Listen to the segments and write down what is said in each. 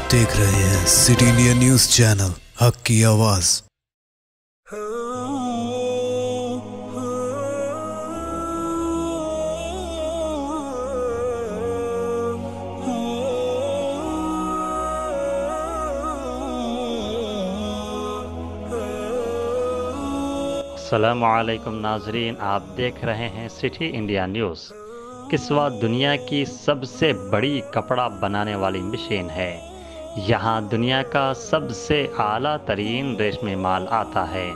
आप देख रहे हैं सिटी इंडिया न्यूज़ चैनल हक की आवाज़। अस्सलामुअलैकुम नाजरीन, आप देख रहे हैं सिटी इंडिया न्यूज़। किस्वा दुनिया की सबसे बड़ी कपड़ा बनाने वाली मशीन है। यहाँ दुनिया का सबसे आला तरीन रेशमी माल आता है,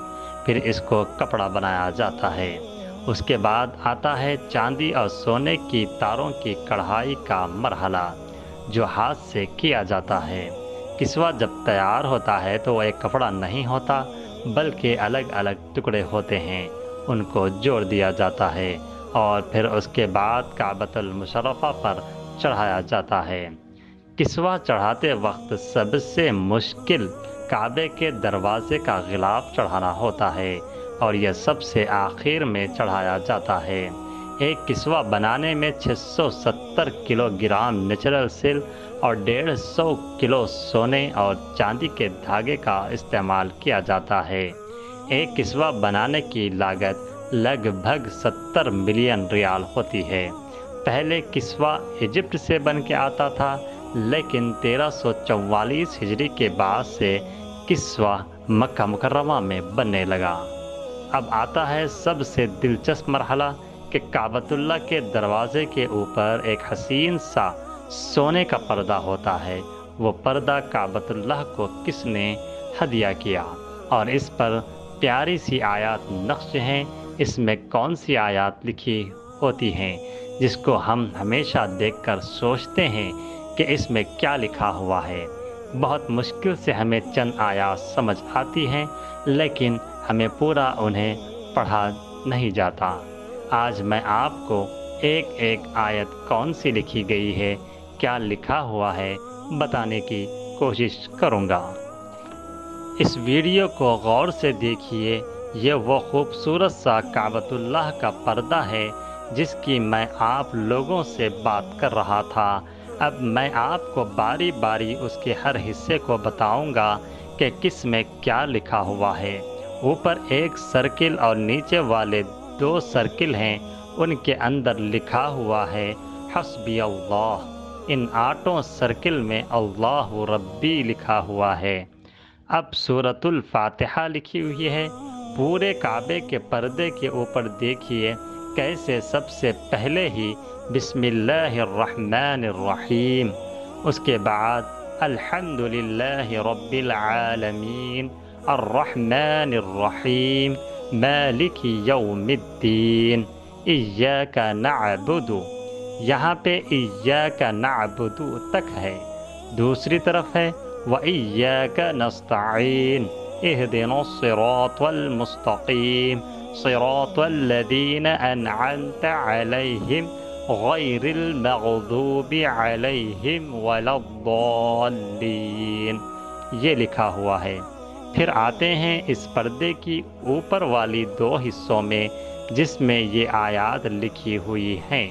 फिर इसको कपड़ा बनाया जाता है। उसके बाद आता है चांदी और सोने की तारों की कढ़ाई का मरहला, जो हाथ से किया जाता है। किस्वा जब तैयार होता है तो वह एक कपड़ा नहीं होता, बल्कि अलग अलग टुकड़े होते हैं। उनको जोड़ दिया जाता है और फिर उसके बाद काबतुल मुशर्रफा पर चढ़ाया जाता है। किस्वा चढ़ाते वक्त सबसे मुश्किल काबे के दरवाजे का गिलाफ चढ़ाना होता है और यह सबसे आखिर में चढ़ाया जाता है। एक किस्वा बनाने में 670 किलोग्राम नेचुरल सिल्क और 150 किलो सोने और चांदी के धागे का इस्तेमाल किया जाता है। एक किस्वा बनाने की लागत लगभग 70 मिलियन रियाल होती है। पहले किस्वा इजिप्ट से बन के आता था, लेकिन 1344 हिजरी के बाद से किस्वा मक्का मुकर्रमा में बनने लगा। अब आता है सबसे दिलचस्प मरहला कि काबतुल्लाह के दरवाजे के ऊपर एक हसीन सा सोने का पर्दा होता है। वो पर्दा काबतुल्लाह को किसने हदिया किया और इस पर प्यारी सी आयत नक्श हैं। इसमें कौन सी आयत लिखी होती हैं जिसको हम हमेशा देखकर सोचते हैं कि इसमें क्या लिखा हुआ है। बहुत मुश्किल से हमें चंद आयत समझ आती हैं, लेकिन हमें पूरा उन्हें पढ़ा नहीं जाता। आज मैं आपको एक एक आयत कौन सी लिखी गई है, क्या लिखा हुआ है, बताने की कोशिश करूँगा। इस वीडियो को गौर से देखिए। ये वो खूबसूरत सा काबतुल्लाह का पर्दा है जिसकी मैं आप लोगों से बात कर रहा था। अब मैं आपको बारी बारी उसके हर हिस्से को बताऊंगा कि किस में क्या लिखा हुआ है। ऊपर एक सर्किल और नीचे वाले 2 सर्किल हैं, उनके अंदर लिखा हुआ है हस्बी अल्लाह। इन 8 सर्किल में अल्लाह रब्बी लिखा हुआ है। अब सूरतुल फातिहा लिखी हुई है। पूरे काबे के पर्दे के ऊपर देखिए कैसे सबसे पहले ही बिस्मिल्लाहिर रहमानिर रहीम, उसके बाद अल्हम्दुलिल्लाहि रब्बिल आलमीन अर्रहमानिर रहीम मालिकी यौमिद्दीन इय्याका नअबुदु। यहाँ पे इय्याका नअबुदु तक है। दूसरी तरफ है व इय्याका नस्तईन इहदिनस सिरातल मुस्तकीम सिरातल लदीना अनअमत अलैहिम गैरिल मग़दूबि अलैहिम वलद्दाल्लीन। ये लिखा हुआ है। फिर आते हैं इस पर्दे की ऊपर वाली 2 हिस्सों में, जिसमें ये आयत लिखी हुई हैं।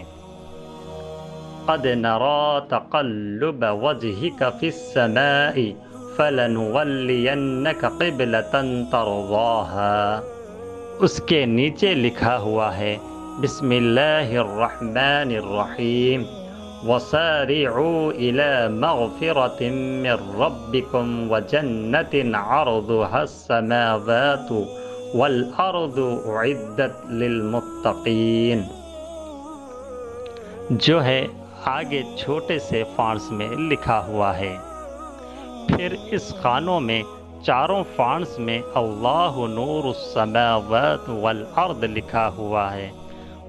क़द नरा तक़ल्लुब वजहिक फ़िस्समाइ फ़लनुवल्लियन्नक क़िबलतन तर्ज़ाहा। उसके नीचे लिखा हुआ है बिस्मिल्लाहिर रहमानिर रहीम वसारिउ इला मग़फ़िरतिन मिर रब्बिकुम व जन्नतिन अर्दुहस समावातु वल अर्दु उइद्दत लिल मुत्तक़ीन। जो है आगे छोटे से फॉन्ट्स में लिखा हुआ है। फिर इस खानों में चारों फॉन्ट्स में अल्लाहु नूरुस समावात वल अर्द लिखा हुआ है।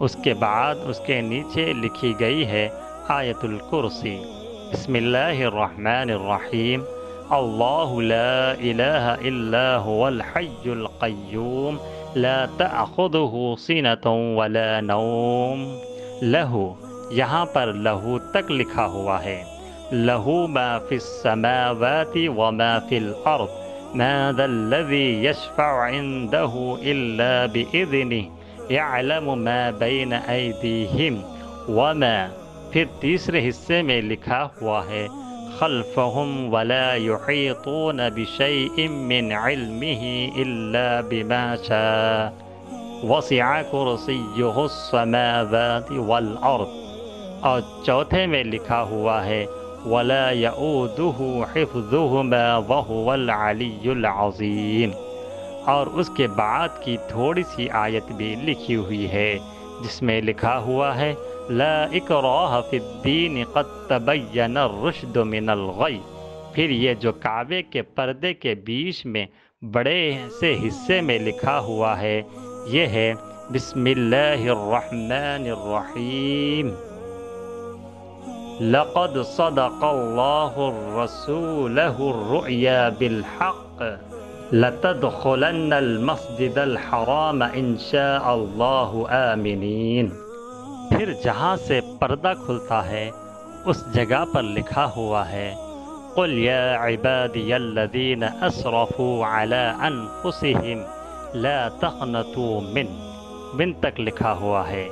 उसके बाद उसके नीचे लिखी गई है आयतुल कुर्सी। बिस्मिल्लाहिर रहमानिर रहीम अल्लाहु ला इलाहा इल्ला हुवल हय्युल क़य्यूम ला तअख़ुज़ुहु सिनतुन वला नौम। लहू, यहाँ पर लहू तक लिखा हुआ है। लहू मा फिस समावाति व मा फिल अर्द मा ज़ल्लज़ी यशफ़अु इंदहु इल्ला बिइज़्निहि यअलमु मा बैन ऐदीहिम व मा। फिर तीसरे हिस्से में लिखा हुआ है خلفهم ولا يحيطون بشيء من علمه إلا بما شاء وسع كرسيه السماوات والأرض. اور چوتھے میں لکھا ہوا ہے ولا يؤوده حفظهما وهو العلی العظیم. اور اس کے بعد کی تھوڑی سی آیت بھی لکھی ہوئی ہے جس میں لکھا ہوا ہے لا اکراہ فی الدین قد تبین الرشد من الغی. پھر یہ جو کعبے کے پردے کے بیچ میں بڑے سے حصے میں لکھا ہوا ہے یہ ہے بسم اللہ الرحمن الرحیم. لقد صدق اللہ رسولہ الرؤیا بالحق لتدخلن المسجد الحرام ان شاء اللہ آمنین. پھر جہاں سے پردہ کھلتا ہے اس جگہ پر لکھا ہوا ہے قل یا عبادی الذین اسرفوا علی انفسہم لا تقنطوا من تک لکھا ہوا ہے.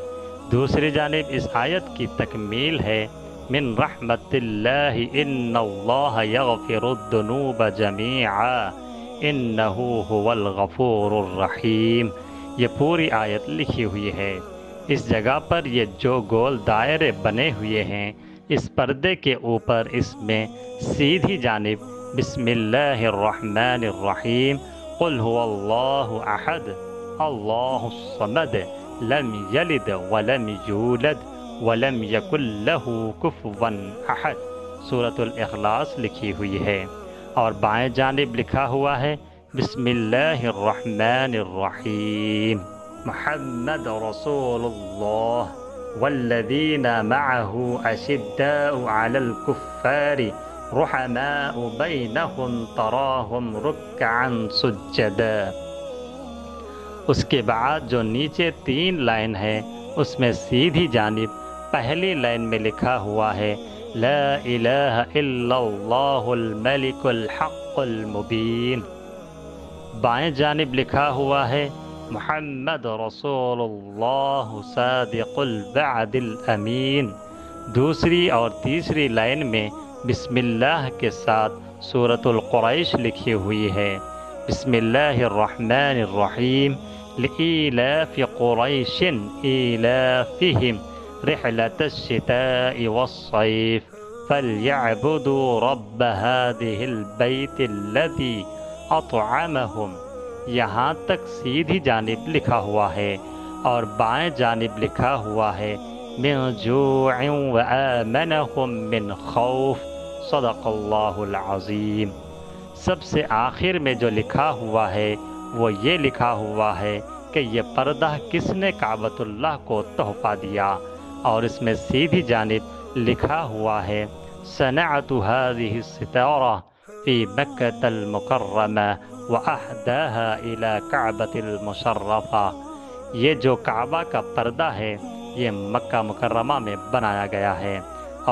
دوسری جانب اس آیت کی تکمیل ہے من رحمت اللہ ان اللہ یغفر الذنوب جمیعا انہ هو الغفور الرحیم. یہ پوری آیت لکھی ہوئی ہے. اس جگہ پر یہ جو گول دائرے بنے ہوئے ہیں اس پردے کے اوپر اس میں سیدھی جانب بسم اللہ الرحمن الرحیم قل هو اللہ احد اللہ الصمد لم یلد ولم یولد ولم یکن لہ کفوا احد سورۃ الاخلاص لکھی ہوئی ہے. اور بائیں جانب لکھا ہوا ہے بسم اللہ الرحمن الرحیم محمد رسول اللہ والذین معه اشداء علی الکفار رحماء بینہم تراہم رکعا سجدا. اس کے بعد جو نیچے 3 لائن ہے اس میں سیدھی جانب پہلی لائن میں لکھا ہوا ہے لا الہ الا اللہ الملک الحق المبین. بائیں جانب لکھا ہوا ہے محمد رسول اللہ صادق الوعد الامین. دوسری اور تیسری لائن میں بسم اللہ کے ساتھ سورۃ القریش لکھی ہوئی ہے بسم اللہ الرحمن الرحیم لإیلاف قریش ایلافہم رحلة الشتاء والصيف فليعبدوا رب هذه البيت الذي أطعمهم. یہاں تک سیدھی جانب لکھا ہوا ہے اور بائیں جانب لکھا ہوا ہے من جوع وآمنهم من خوف صدق اللہ العظیم. سب سے آخر میں جو لکھا ہوا ہے وہ یہ لکھا ہوا ہے کہ یہ پردہ کس نے کعبۃ اللہ کو تحفہ دیا اور اس میں سیدھی جانب لکھا ہوا ہے صنعت هذه الستارة في مکۃ المکرمہ وأهداها إلى كعبۃ المشرفہ. یہ جو کعبہ کا پردہ ہے یہ مکہ مکرمہ میں بنایا گیا ہے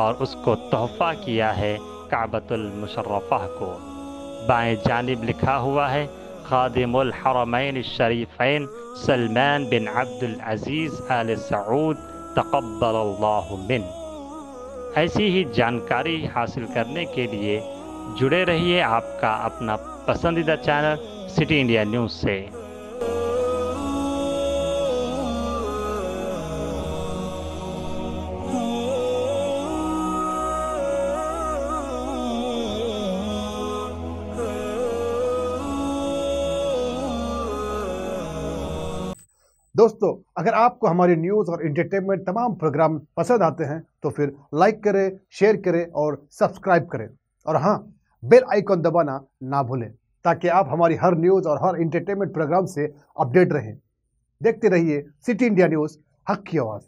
اور اس کو تحفہ کیا ہے کعبۃ المشرفہ کو. بائیں جانب لکھا ہوا ہے خادم الحرمین الشریفین سلمان بن عبد العزیز آل سعود تقبل اللہ من. ایسی ہی جانکاری حاصل کرنے کے لیے جڑے رہیے آپ کا اپنا پسندیدہ چینل سٹی انڈیا نیوز سے. دوستو اگر آپ کو ہماری نیوز اور انٹرٹینمنٹ تمام پروگرام پسند آتے ہیں تو پھر لائک کریں، شیئر کریں اور سبسکرائب کریں، اور ہاں بیل آئیکن دبانا نہ بھولیں تاکہ آپ ہماری ہر نیوز اور ہر انٹرٹینمنٹ پروگرام سے اپڈیٹ رہیں. دیکھتے رہیے سٹی انڈیا نیوز، حق کی آواز.